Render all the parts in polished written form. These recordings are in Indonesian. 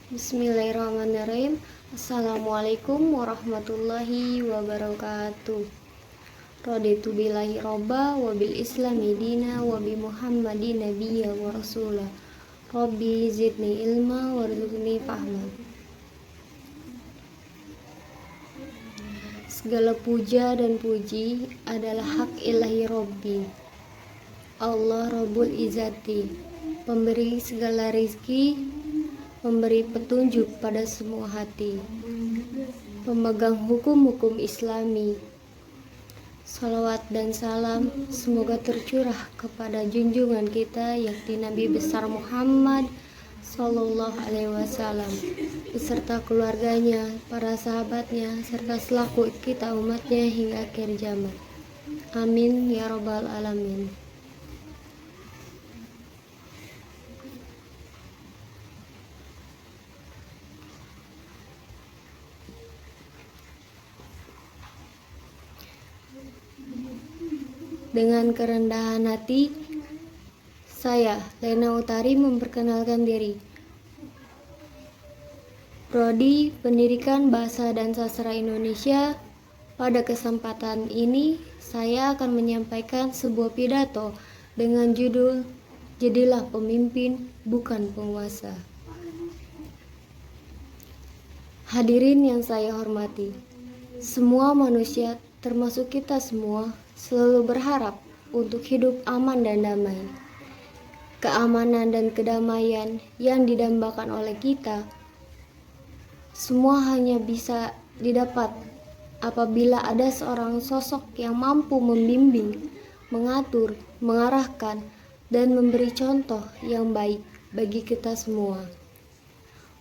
Bismillahirrahmanirrahim. Assalamualaikum warahmatullahi wabarakatuh. Raditu billahi robba wa bil islami dina wa bi muhammadin nabiyya wa rasulah. Rabbi zidni ilma warzuqni fahma. Segala puja dan puji adalah hak ilahi Rabbi, Allah Rabbul Izzati, pemberi segala rizki, memberi petunjuk pada semua hati, pemegang hukum-hukum Islami. Salawat dan salam semoga tercurah kepada junjungan kita yakni Nabi besar Muhammad Sallallahu Alaihi Wasallam beserta keluarganya, para sahabatnya, serta selaku kita umatnya hingga akhir zaman. Amin ya Rabbal Alamin. Dengan kerendahan hati, saya, Lena Utari, memperkenalkan diri. Prodi Pendidikan Bahasa dan Sastra Indonesia. Pada kesempatan ini, saya akan menyampaikan sebuah pidato dengan judul Jadilah Pemimpin, Bukan Penguasa. Hadirin yang saya hormati, semua manusia, termasuk kita semua, selalu berharap untuk hidup aman dan damai. Keamanan dan kedamaian yang didambakan oleh kita semua hanya bisa didapat apabila ada seorang sosok yang mampu membimbing, mengatur, mengarahkan, dan memberi contoh yang baik bagi kita semua.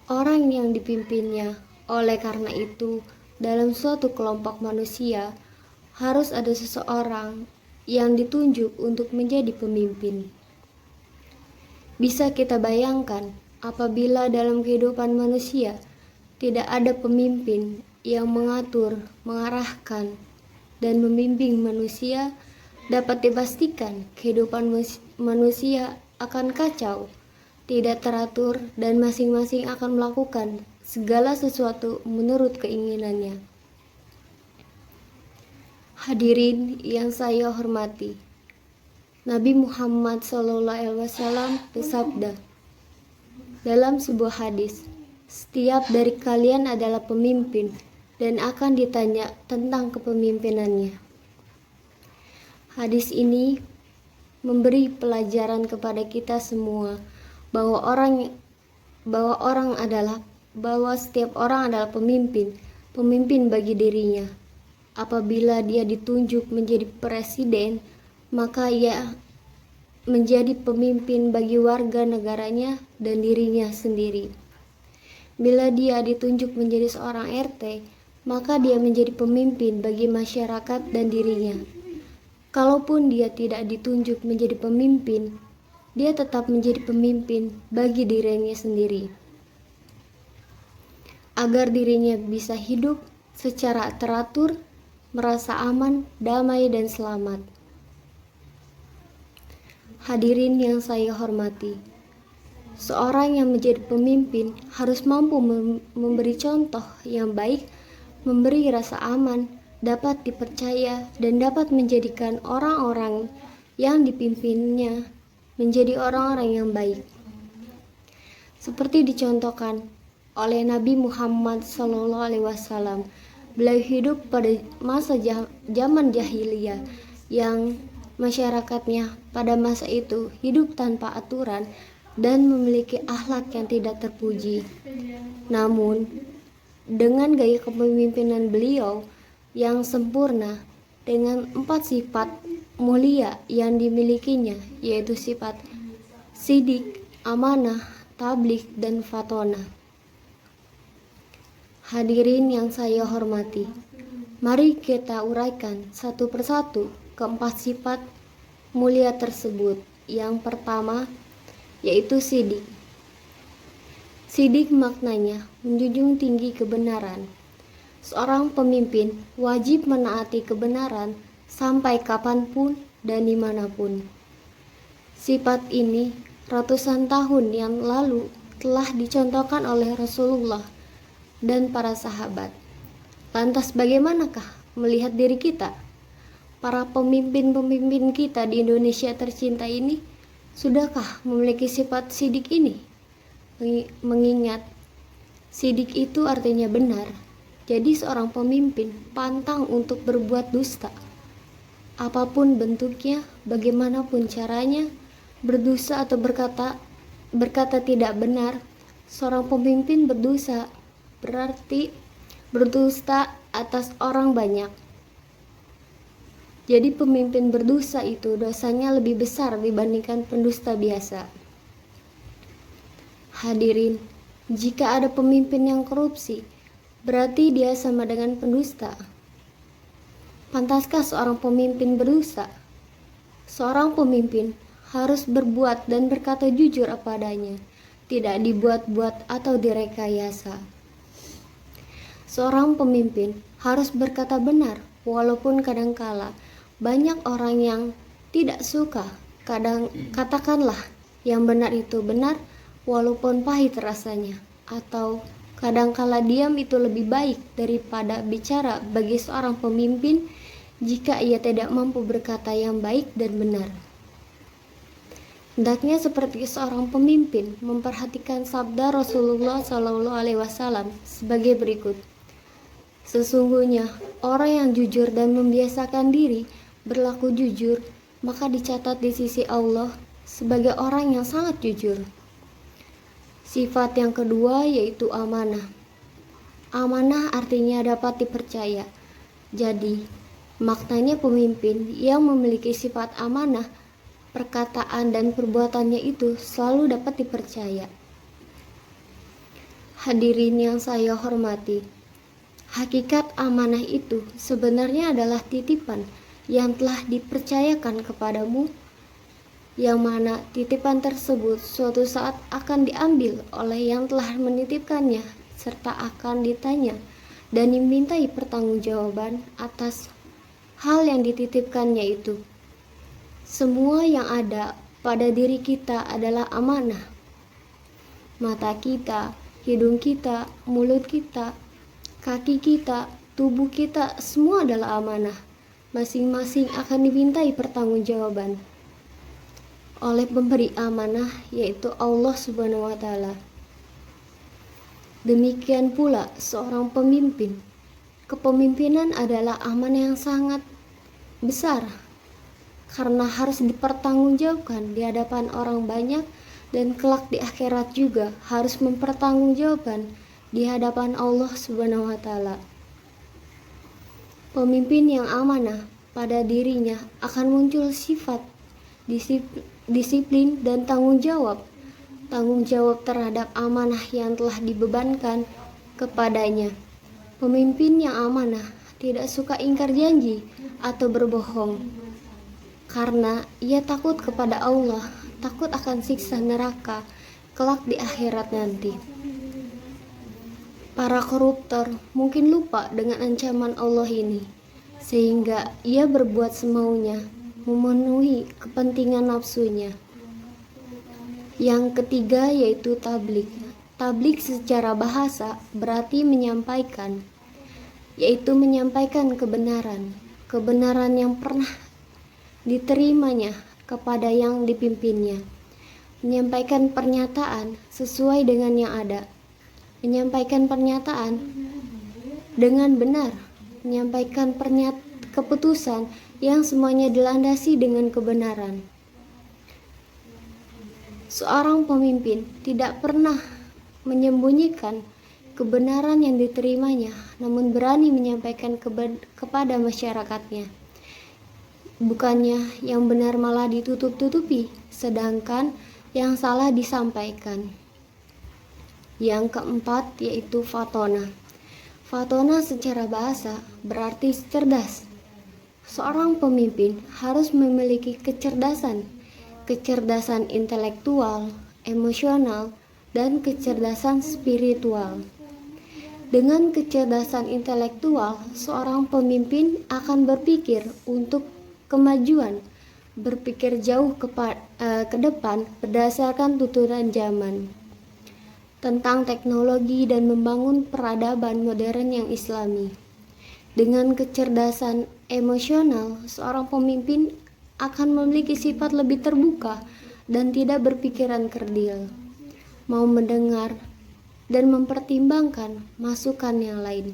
Orang yang dipimpinnya. Oleh karena itu, dalam suatu kelompok manusia harus ada seseorang yang ditunjuk untuk menjadi pemimpin. Bisa kita bayangkan apabila dalam kehidupan manusia tidak ada pemimpin yang mengatur, mengarahkan, dan membimbing manusia, dapat dipastikan kehidupan manusia akan kacau, tidak teratur, dan masing-masing akan melakukan segala sesuatu menurut keinginannya. Hadirin yang saya hormati, Nabi Muhammad SAW bersabda dalam sebuah hadis, setiap dari kalian adalah pemimpin dan akan ditanya tentang kepemimpinannya. Hadis ini memberi pelajaran kepada kita semua bahwa setiap orang adalah pemimpin bagi dirinya. Apabila dia ditunjuk menjadi presiden, maka ia menjadi pemimpin bagi warga negaranya dan dirinya sendiri. Bila dia ditunjuk menjadi seorang RT, maka dia menjadi pemimpin bagi masyarakat dan dirinya. Kalaupun dia tidak ditunjuk menjadi pemimpin, dia tetap menjadi pemimpin bagi dirinya sendiri, agar dirinya bisa hidup secara teratur, merasa aman, damai, dan selamat. Hadirin yang saya hormati, seorang yang menjadi pemimpin harus mampu memberi contoh yang baik, memberi rasa aman, dapat dipercaya, dan dapat menjadikan orang-orang yang dipimpinnya menjadi orang-orang yang baik. Seperti dicontohkan oleh Nabi Muhammad SAW, beliau hidup pada masa zaman jahiliyah yang masyarakatnya pada masa itu hidup tanpa aturan dan memiliki akhlak yang tidak terpuji. Namun, dengan gaya kepemimpinan beliau yang sempurna dengan 4 sifat mulia yang dimilikinya, yaitu sifat sidik, amanah, tabligh, dan fatonah. Hadirin yang saya hormati, mari kita uraikan satu persatu keempat sifat mulia tersebut. Yang pertama yaitu sidik. Sidik maknanya menjunjung tinggi kebenaran. Seorang pemimpin wajib menaati kebenaran sampai kapanpun dan dimanapun. Sifat ini ratusan tahun yang lalu telah dicontohkan oleh Rasulullah dan para sahabat. Lantas bagaimanakah melihat diri kita? Para pemimpin-pemimpin kita di Indonesia tercinta ini, sudahkah memiliki sifat sidik ini? Mengingat sidik itu artinya benar. Jadi seorang pemimpin pantang untuk berbuat dusta. Apapun bentuknya, bagaimanapun caranya, berdosa atau berkata tidak benar, seorang pemimpin berdosa berarti berdusta atas orang banyak. Jadi pemimpin berdosa itu dosanya lebih besar dibandingkan pendusta biasa. Hadirin, jika ada pemimpin yang korupsi, berarti dia sama dengan pendusta. Pantaskah seorang pemimpin berdosa? Seorang pemimpin harus berbuat dan berkata jujur apa adanya, tidak dibuat-buat atau direkayasa. Seorang pemimpin harus berkata benar, walaupun kadangkala banyak orang yang tidak suka. Katakanlah yang benar itu benar, walaupun pahit rasanya, atau kadangkala diam itu lebih baik daripada bicara bagi seorang pemimpin jika ia tidak mampu berkata yang baik dan benar. Hendaknya seperti seorang pemimpin memperhatikan sabda Rasulullah SAW sebagai berikut. Sesungguhnya orang yang jujur dan membiasakan diri berlaku jujur, maka dicatat di sisi Allah sebagai orang yang sangat jujur. Sifat yang kedua yaitu amanah. Amanah artinya dapat dipercaya. Jadi, maknanya pemimpin yang memiliki sifat amanah, perkataan dan perbuatannya itu selalu dapat dipercaya. Hadirin yang saya hormati, hakikat amanah itu sebenarnya adalah titipan yang telah dipercayakan kepadamu, yang mana titipan tersebut suatu saat akan diambil oleh yang telah menitipkannya serta akan ditanya dan dimintai pertanggungjawaban atas hal yang dititipkannya itu. Semua yang ada pada diri kita adalah amanah. Mata kita, hidung kita, mulut kita, kaki kita, tubuh kita, semua adalah amanah. Masing-masing akan dimintai pertanggungjawaban oleh pemberi amanah, yaitu Allah Subhanahu wa Ta'ala. Demikian pula seorang pemimpin. Kepemimpinan adalah amanah yang sangat besar karena harus dipertanggungjawabkan di hadapan orang banyak, dan kelak di akhirat juga harus mempertanggungjawabkan di hadapan Allah Subhanahu wa Ta'ala. Pemimpin yang amanah pada dirinya akan muncul sifat disiplin dan tanggung jawab terhadap amanah yang telah dibebankan kepadanya. Pemimpin yang amanah tidak suka ingkar janji atau berbohong, karena ia takut kepada Allah, takut akan siksa neraka kelak di akhirat nanti. Para koruptor mungkin lupa dengan ancaman Allah ini, sehingga ia berbuat semaunya, memenuhi kepentingan nafsunya. Yang ketiga yaitu tablik. Tablik secara bahasa berarti menyampaikan, yaitu menyampaikan kebenaran yang pernah diterimanya kepada yang dipimpinnya. Menyampaikan pernyataan sesuai dengan yang ada. Menyampaikan pernyataan dengan benar. Menyampaikan keputusan yang semuanya dilandasi dengan kebenaran. Seorang pemimpin tidak pernah menyembunyikan kebenaran yang diterimanya, namun berani menyampaikan kepada masyarakatnya. Bukannya yang benar malah ditutup-tutupi, sedangkan yang salah disampaikan. Yang keempat yaitu fatona. Fatona secara bahasa berarti cerdas. Seorang pemimpin harus memiliki kecerdasan intelektual, emosional, dan kecerdasan spiritual. Dengan kecerdasan intelektual, seorang pemimpin akan berpikir untuk kemajuan, berpikir jauh ke depan berdasarkan tuntunan zaman. tentang teknologi dan membangun peradaban modern yang islami. Dengan kecerdasan emosional, seorang pemimpin akan memiliki sifat lebih terbuka dan tidak berpikiran kerdil, mau mendengar dan mempertimbangkan masukan yang lain,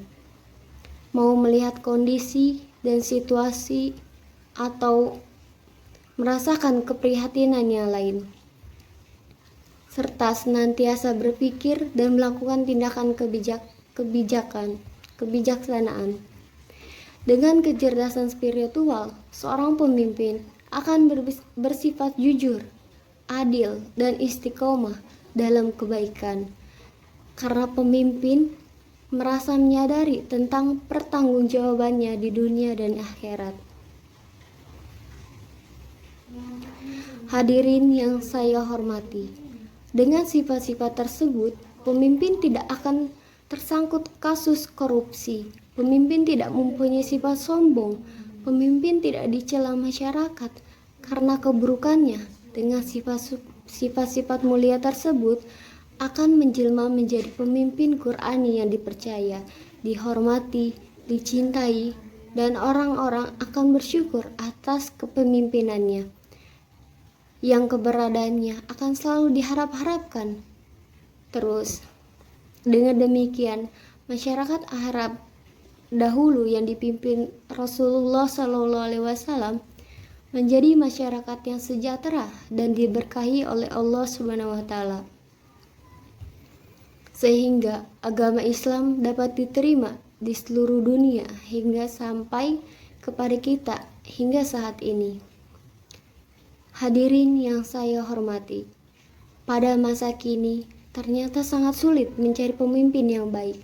mau melihat kondisi dan situasi atau merasakan keprihatinan yang lain, serta senantiasa berpikir dan melakukan tindakan kebijaksanaan. Dengan kecerdasan spiritual, seorang pemimpin akan bersifat jujur, adil, dan istiqomah dalam kebaikan. Karena pemimpin merasa menyadari tentang pertanggungjawabannya di dunia dan akhirat. Hadirin yang saya hormati, dengan sifat-sifat tersebut, pemimpin tidak akan tersangkut kasus korupsi. Pemimpin tidak mempunyai sifat sombong. Pemimpin tidak dicela masyarakat karena keburukannya. Dengan sifat-sifat mulia tersebut akan menjelma menjadi pemimpin Qur'ani yang dipercaya, dihormati, dicintai, dan orang-orang akan bersyukur atas kepemimpinannya, yang keberadaannya akan selalu diharap-harapkan. Terus, dengan demikian, masyarakat Arab dahulu yang dipimpin Rasulullah SAW menjadi masyarakat yang sejahtera dan diberkahi oleh Allah Subhanahu wa taala. Sehingga agama Islam dapat diterima di seluruh dunia hingga sampai kepada kita hingga saat ini. Hadirin yang saya hormati, pada masa kini ternyata sangat sulit mencari pemimpin yang baik,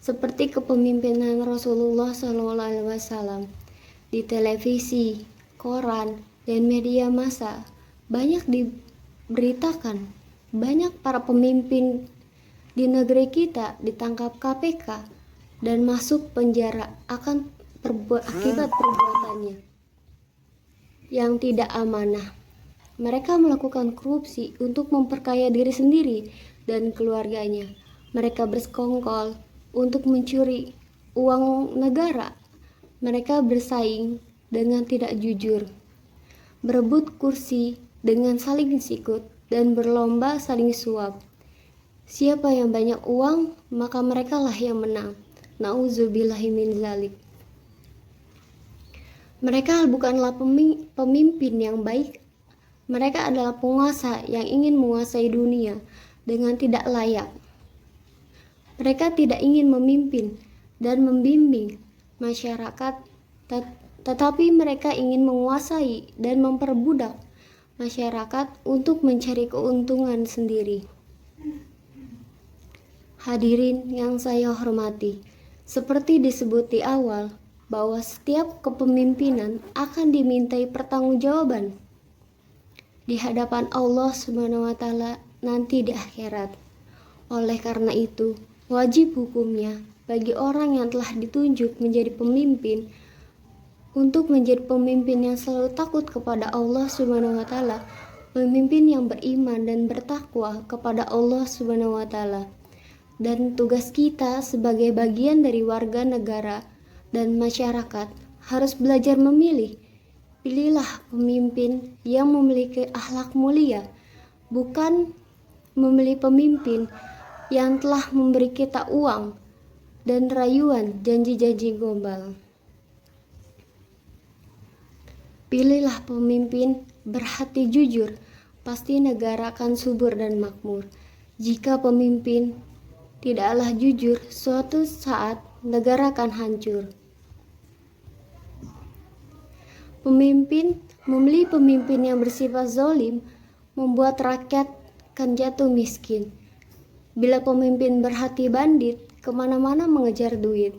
seperti kepemimpinan Rasulullah SAW. Di televisi, koran, dan media massa banyak diberitakan banyak para pemimpin di negeri kita ditangkap KPK dan masuk penjara akibat perbuatannya yang tidak amanah. Mereka melakukan korupsi untuk memperkaya diri sendiri dan keluarganya. Mereka bersekongkol untuk mencuri uang negara. Mereka bersaing dengan tidak jujur, berebut kursi dengan saling sikut, dan berlomba saling suap. Siapa yang banyak uang, maka merekalah yang menang. Nauzubillahi min zalik. Mereka bukanlah pemimpin yang baik. Mereka adalah penguasa yang ingin menguasai dunia dengan tidak layak. Mereka tidak ingin memimpin dan membimbing masyarakat, tetapi mereka ingin menguasai dan memperbudak masyarakat untuk mencari keuntungan sendiri. Hadirin yang saya hormati, seperti disebut di awal, bahwa setiap kepemimpinan akan dimintai pertanggungjawaban di hadapan Allah Subhanahu wa taala nanti di akhirat. Oleh karena itu, wajib hukumnya bagi orang yang telah ditunjuk menjadi pemimpin untuk menjadi pemimpin yang selalu takut kepada Allah Subhanahu wa taala, pemimpin yang beriman dan bertakwa kepada Allah Subhanahu wa taala. Dan tugas kita sebagai bagian dari warga negara dan masyarakat harus belajar memilih. Pilihlah pemimpin yang memiliki akhlak mulia, bukan memilih pemimpin yang telah memberi kita uang dan rayuan janji-janji gombal. Pilihlah pemimpin berhati jujur, pasti negara akan subur dan makmur. Jika pemimpin tidaklah jujur, suatu saat negara akan hancur. Memilih pemimpin yang bersifat zalim membuat rakyat akan jatuh miskin. Bila pemimpin berhati bandit, kemana-mana mengejar duit.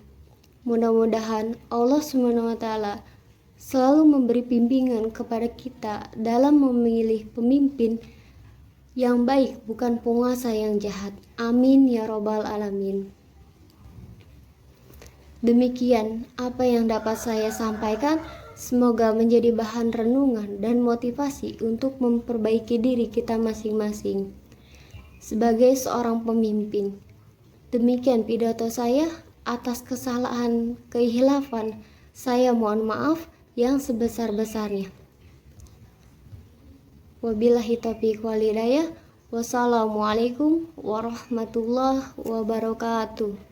Mudah-mudahan Allah SWT selalu memberi bimbingan kepada kita dalam memilih pemimpin yang baik, bukan penguasa yang jahat. Amin ya robbal alamin. Demikian apa yang dapat saya sampaikan. Semoga menjadi bahan renungan dan motivasi untuk memperbaiki diri kita masing-masing. sebagai seorang pemimpin. Demikian pidato saya. Atas kesalahan kehilafan, saya mohon maaf yang sebesar-besarnya. Wabillahi taufiq wal hidayah. Wassalamualaikum warahmatullahi wabarakatuh.